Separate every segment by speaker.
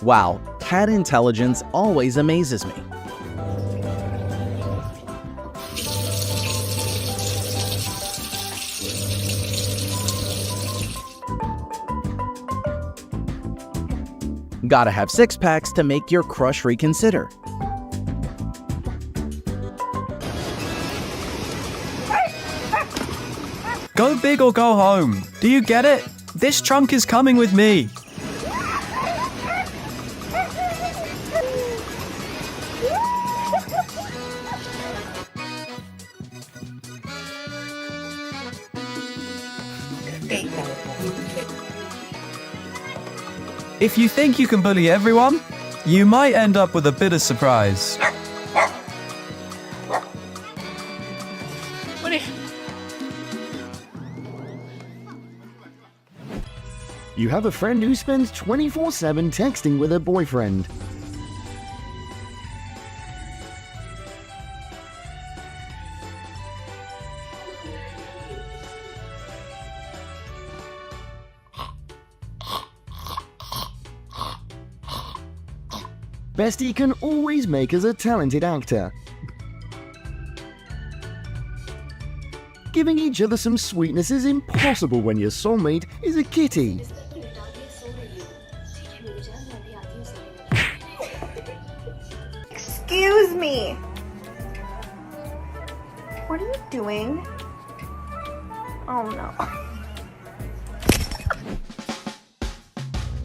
Speaker 1: Wow, cat intelligence always amazes me. Gotta have six-packs to make your crush reconsider.
Speaker 2: Go big or go home. Do you get it? This trunk is coming with me. If you think you can bully everyone, you might end up with a bitter surprise.
Speaker 3: You have a friend who spends 24/7 texting with her boyfriend. Bestie can always make us a talented actor. Giving each other some sweetness is impossible when your soulmate is a kitty.
Speaker 4: Excuse me. What are you doing? Oh no.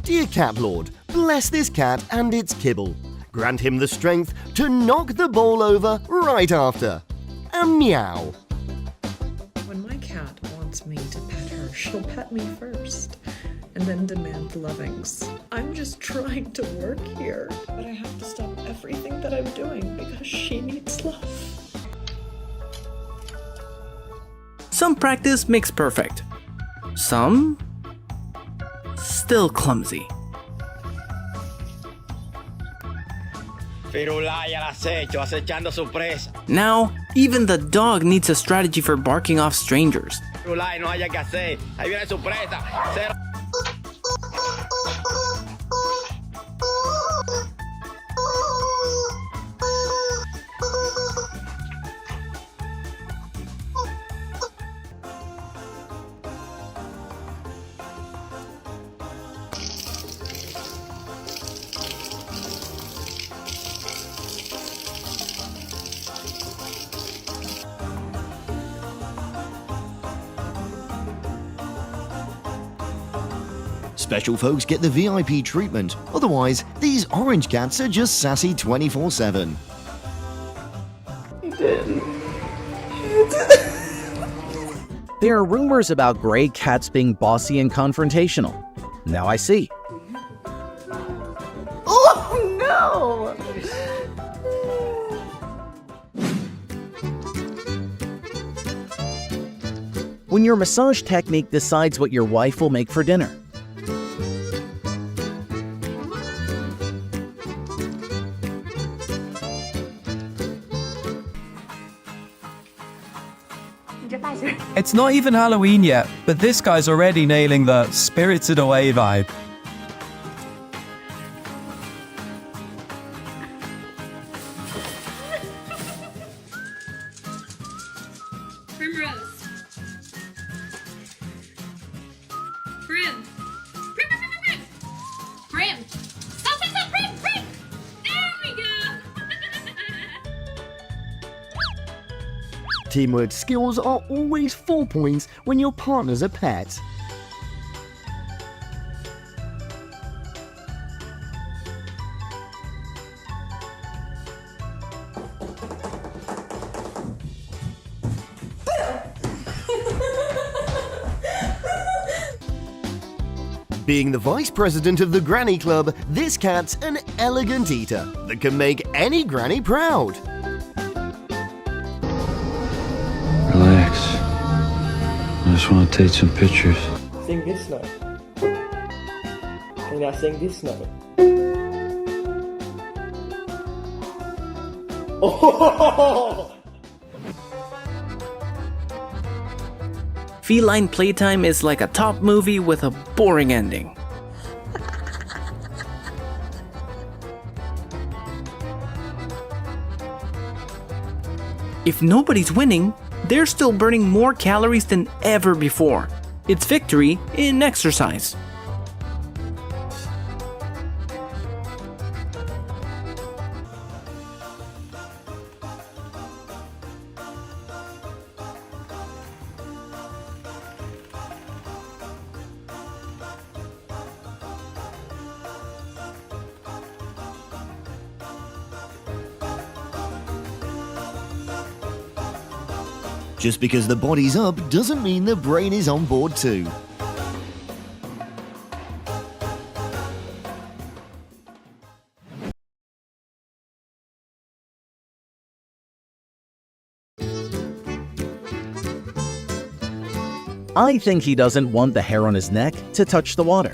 Speaker 3: Dear Cat Lord, bless this cat and its kibble. Grant him the strength to knock the bowl over right after. And meow.
Speaker 5: When my cat wants me to pet her, she'll pet me first and then demand lovings. I'm just trying to work here, but I have to stop everything that I'm doing because she needs love.
Speaker 6: Some practice makes perfect. Some still clumsy.
Speaker 7: Firulai al acecho, acechando su presa.
Speaker 6: Now, even the dog needs a strategy for barking off strangers.
Speaker 7: Firulai, no haya que hacer. Ahí viene su presa. Cero.
Speaker 3: Special folks get the VIP treatment. Otherwise, these orange cats are just sassy 24/7.
Speaker 1: There are rumors about gray cats being bossy and confrontational. Now I see.
Speaker 4: Oh no!
Speaker 1: When your massage technique decides what your wife will make for dinner.
Speaker 2: It's not even Halloween yet, but this guy's already nailing the spirited away vibe.
Speaker 8: Primrose. Prim. Prim. Stop, Prim. There we go.
Speaker 3: Teamwork skills are always 4 points when your partner's a pet. Being the vice president of the Granny Club, this cat's an elegant eater that can make any granny proud.
Speaker 9: Relax. I just want to take some pictures.
Speaker 7: Sing this note. And now sing this note. Oh!
Speaker 6: Feline playtime is like a top movie with a boring ending. If nobody's winning, they're still burning more calories than ever before. It's victory in exercise.
Speaker 3: Just because the body's up doesn't mean the brain is on board too.
Speaker 1: I think he doesn't want the hair on his neck to touch the water.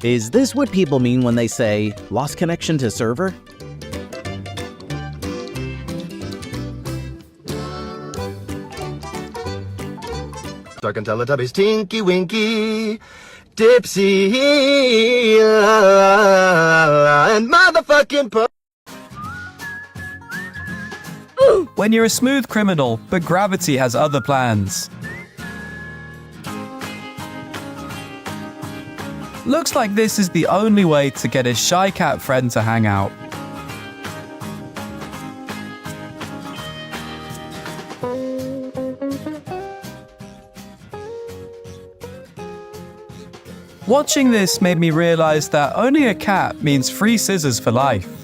Speaker 1: Is this what people mean when they say, lost connection to server?
Speaker 3: Dark and Teletubbies, Tinky Winky, Dipsy, and motherfucking
Speaker 2: When you're a smooth criminal, but gravity has other plans. Looks like this is the only way to get his shy cat friend to hang out. Watching this made me realize that owning a cat means free scissors for life.